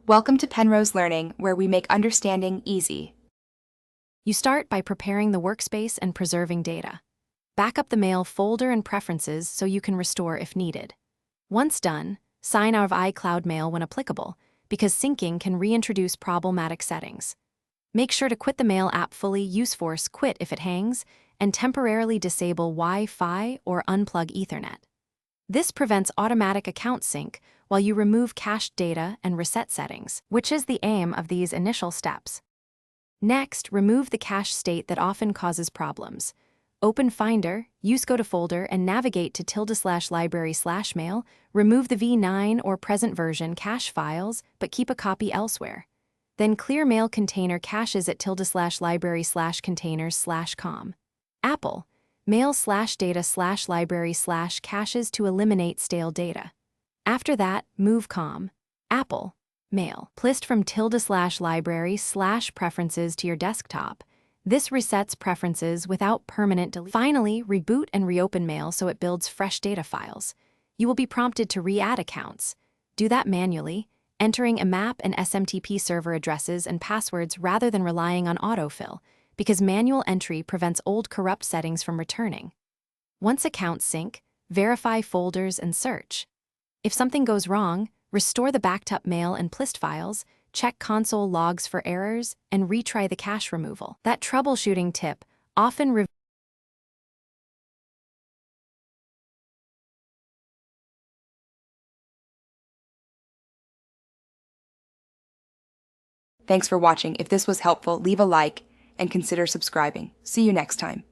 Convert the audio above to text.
Welcome to Penrose Learning, where we make understanding easy. You start by preparing the workspace and preserving data. Back up the mail folder and preferences so you can restore if needed. Once done, sign out of iCloud Mail when applicable, because syncing can reintroduce problematic settings. Make sure to quit the Mail app fully, use Force Quit if it hangs, and temporarily disable Wi-Fi or unplug Ethernet. This prevents automatic account sync while you remove cached data and reset settings, which is the aim of these initial steps. Next, remove the cache state that often causes problems. Open Finder, use Go to Folder, and navigate to /library/mail. Remove the v9 or present version cache files, but keep a copy elsewhere. Then clear mail container caches at /library/containers/com. Apple, mail/data/library/caches to eliminate stale data. After that, move Apple, mail, list from /library/preferences to your desktop. This resets preferences without permanent delete. Finally, reboot and reopen mail so it builds fresh data files. You will be prompted to re-add accounts. Do that manually, entering IMAP and SMTP server addresses and passwords rather than relying on autofill, because manual entry prevents old corrupt settings from returning. Once accounts sync, verify folders and search. If something goes wrong, restore the backed up mail and plist files, check console logs for errors, and retry the cache removal. That troubleshooting tip often Thanks for watching. If this was helpful, leave a like and consider subscribing. See you next time.